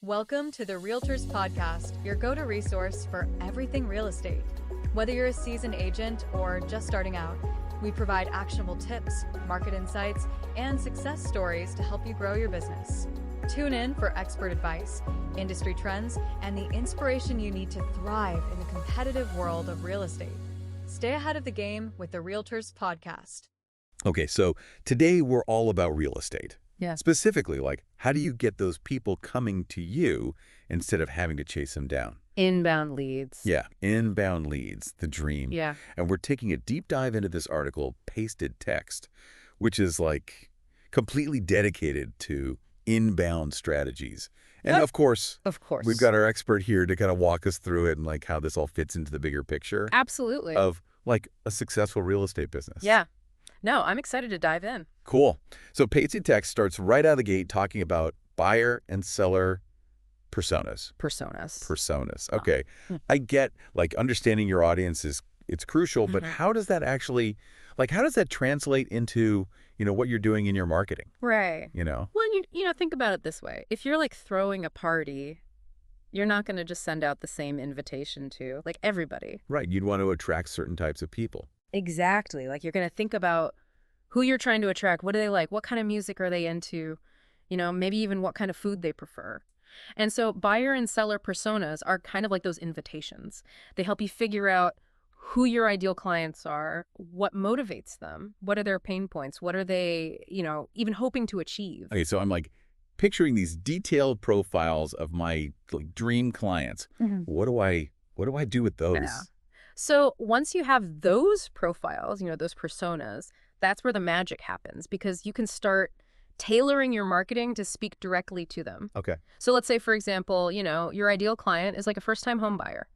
Welcome to the Realtors Podcast, your go-to resource for everything real estate. Whether you're a seasoned agent or just starting out, we provide actionable tips, market insights, and success stories to help you grow your business. Tune in for expert advice, industry trends, and the inspiration you need to thrive in the competitive world of real estate. Stay ahead of the game with the Realtors Podcast. Okay, so today we're all about real estate. Yeah. Specifically, like, how do you get those people coming to you instead of having to chase them down? Inbound leads. Yeah, inbound leads, the dream. Yeah. And we're taking a deep dive into this article, Pasted Text, which is like completely dedicated to inbound strategies. And Yep. of course, Of course. we've got our expert here to kind of walk us through it and like how this all fits into the bigger picture Absolutely. of like a successful real estate business. Yeah. No, I'm excited to dive in. Cool. So Pasted Text starts right out of the gate talking about buyer and seller personas. Personas. Okay. I get like understanding your audience it's crucial, but how does that actually, like, how does that translate into, what you're doing in your marketing, Right. you know? Well, think about it this way. If you're like throwing a party, you're not going to just send out the same invitation to like everybody. Right. You'd want to attract certain types of people. Exactly. Like you're going to think about who you're trying to attract. What do they like? What kind of music are they into? Maybe even what kind of food they prefer. And so buyer and seller personas are kind of like those invitations. They help you figure out who your ideal clients are, what motivates them, what are their pain points, what are they, even hoping to achieve. Okay. So I'm like picturing these detailed profiles of my like dream clients. What do I do with those? Yeah. So once you have those profiles, those personas, that's where the magic happens because you can start tailoring your marketing to speak directly to them. Okay. So let's say, for example, your ideal client is like a first-time home buyer.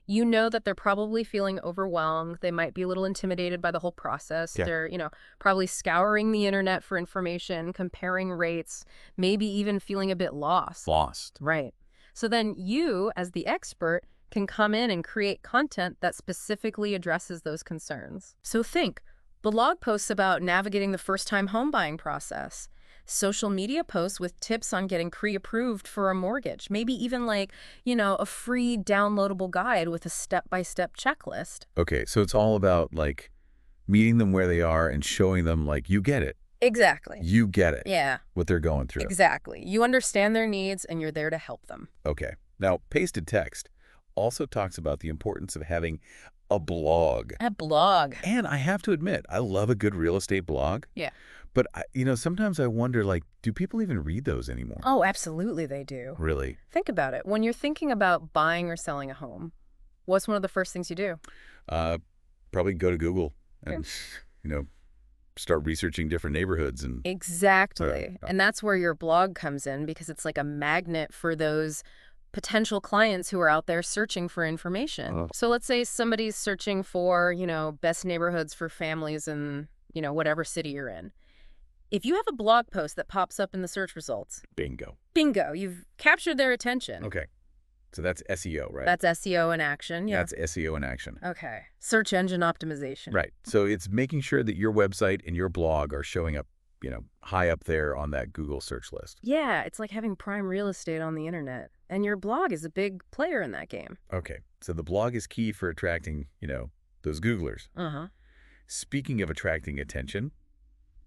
You know that they're probably feeling overwhelmed. They might be a little intimidated by the whole process. Yeah. They're, probably scouring the internet for information, comparing rates, maybe even feeling a bit lost. Lost. Right. So then you, as the expert, can come in and create content that specifically addresses those concerns. So think, blog posts about navigating the first-time home buying process, social media posts with tips on getting pre-approved for a mortgage, maybe even like, a free downloadable guide with a step-by-step checklist. Okay. So it's all about like meeting them where they are and showing them like you get it. Exactly. You get it. Yeah, What they're going through. exactly. You understand their needs and you're there to help them. Okay. Now, Pasted Text also talks about the importance of having a blog. A blog. And I have to admit, I love a good real estate blog. Yeah. But, sometimes I wonder, like, do people even read those anymore? Oh, absolutely they do. Really? Think about it. When you're thinking about buying or selling a home, what's one of the first things you do? Probably go to Google and, start researching different neighborhoods. And Exactly. Yeah. And that's where your blog comes in because it's like a magnet for those potential clients who are out there searching for information. Oh. So let's say somebody's searching for, best neighborhoods for families in, whatever city you're in. If you have a blog post that pops up in the search results, bingo. bingo, you've captured their attention. Okay. So that's SEO, right? That's SEO in action. Yeah. That's SEO in action. Okay. Search engine optimization. Right. So it's making sure that your website and your blog are showing up, high up there on that Google search list. Yeah, it's like having prime real estate on the internet. And your blog is a big player in that game. Okay. So the blog is key for attracting, those Googlers. Uh-huh. Speaking of attracting attention,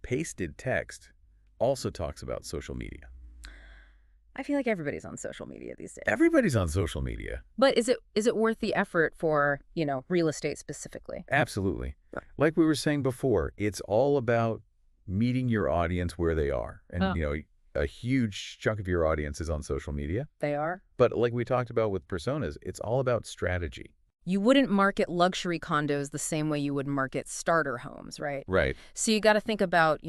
Pasted Text also talks about social media. I feel like everybody's on social media these days. Everybody's on social media. But is it worth the effort for, real estate specifically? Absolutely. Like we were saying before, it's all about meeting your audience where they are. And, a huge chunk of your audience is on social media. They are? But like we talked about with personas, it's all about strategy. You wouldn't market luxury condos the same way you would market starter homes, right? Right. So you got to think about,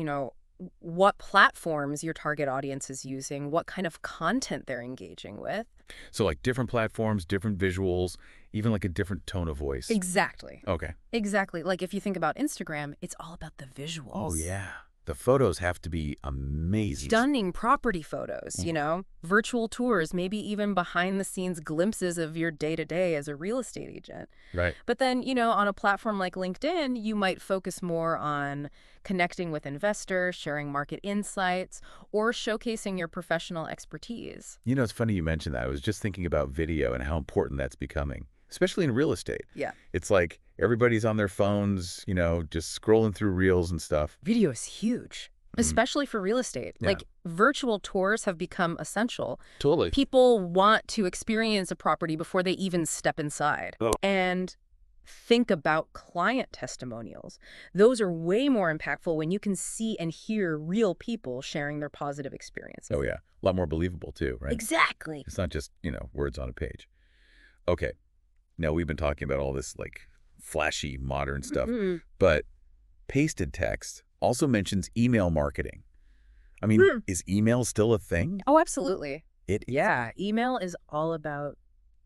what platforms your target audience is using, what kind of content they're engaging with. So like different platforms, different visuals, even like a different tone of voice. Exactly. Okay. Exactly. Like if you think about Instagram, it's all about the visuals. Oh, yeah. The photos have to be amazing. Stunning property photos, you know, virtual tours, maybe even behind the scenes glimpses of your day-to-day as a real estate agent. Right. But then, you know, on a platform like LinkedIn, you might focus more on connecting with investors, sharing market insights, or showcasing your professional expertise. You know, it's funny you mentioned that. I was just thinking about video and how important that's becoming, especially in real estate. Yeah. It's like everybody's on their phones, you know, just scrolling through reels and stuff. Video is huge, especially for real estate. Yeah. Like, virtual tours have become essential. Totally. People want to experience a property before they even step inside. Oh. And think about client testimonials. Those are way more impactful when you can see and hear real people sharing their positive experiences. Oh, yeah. A lot more believable, too, right? Exactly. It's not just, you know, words on a page. Okay. Now, we've been talking about all this, like, flashy, modern stuff, but pasted text also mentions email marketing. I mean, is email still a thing? Oh, absolutely. It is. Yeah. Email is all about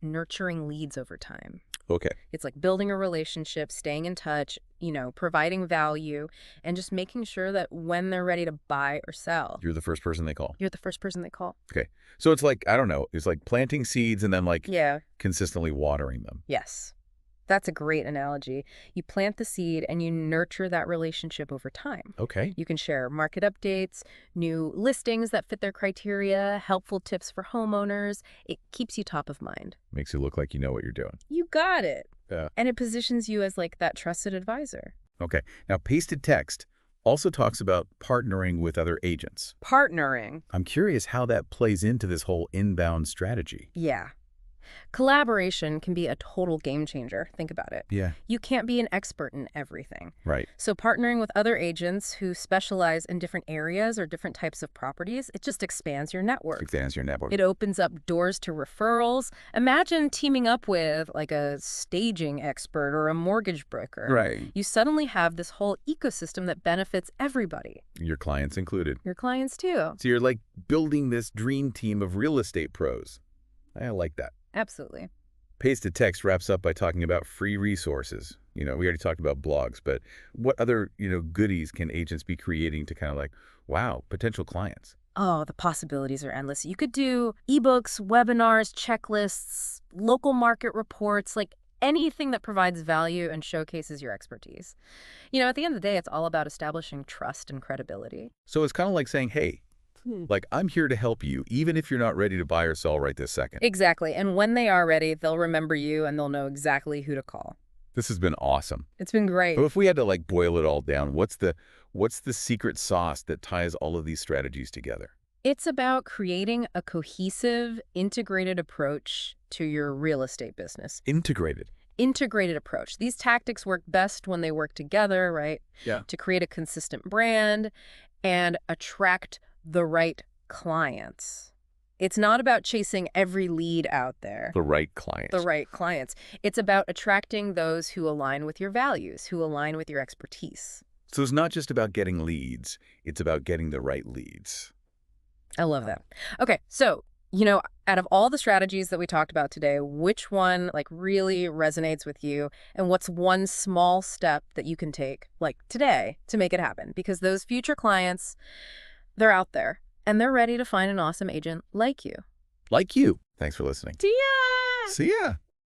nurturing leads over time. Okay. It's like building a relationship, staying in touch, you know, providing value, and just making sure that when they're ready to buy or sell, You're the first person they call. you're the first person they call. Okay. So it's like, I don't know, it's like planting seeds and then like Yeah. consistently watering them. Yes. That's a great analogy. You plant the seed and you nurture that relationship over time. Okay. You can share market updates, new listings that fit their criteria, helpful tips for homeowners. It keeps you top of mind. Makes you look like you know what you're doing. You got it. Yeah. And it positions you as like that trusted advisor. Okay. Now, pasted text also talks about partnering with other agents. Partnering. I'm curious how that plays into this whole inbound strategy. Yeah. Collaboration can be a total game changer. Think about it. Yeah. You can't be an expert in everything. Right. So partnering with other agents who specialize in different areas or different types of properties, it just expands your network. Expands your network. It opens up doors to referrals. Imagine teaming up with like a staging expert or a mortgage broker. Right. You suddenly have this whole ecosystem that benefits everybody. Your clients included. Your clients too. So you're like building this dream team of real estate pros. I like that. Absolutely. Pasted text wraps up by talking about free resources. You know, we already talked about blogs, but what other, you know, goodies can agents be creating to kind of like, wow, potential clients? Oh, the possibilities are endless. You could do ebooks, webinars, checklists, local market reports, like anything that provides value and showcases your expertise. You know, at the end of the day, it's all about establishing trust and credibility. So it's kind of like saying, hey, like, I'm here to help you, even if you're not ready to buy or sell right this second. Exactly. And when they are ready, they'll remember you and they'll know exactly who to call. This has been awesome. It's been great. But if we had to like boil it all down, what's the secret sauce that ties all of these strategies together? It's about creating a cohesive, integrated approach to your real estate business. Integrated. Integrated approach. These tactics work best when they work together, right? Yeah. To create a consistent brand and attract the right clients. It's not about chasing every lead out there. The right clients. The right clients. It's about attracting those who align with your values, who align with your expertise. So it's not just about getting leads. It's about getting the right leads. I love that. Okay, so, you know, out of all the strategies that we talked about today, which one like really resonates with you? And what's one small step that you can take like today to make it happen? Because those future clients, they're out there and they're ready to find an awesome agent like you. Like you. Thanks for listening. See ya! See ya.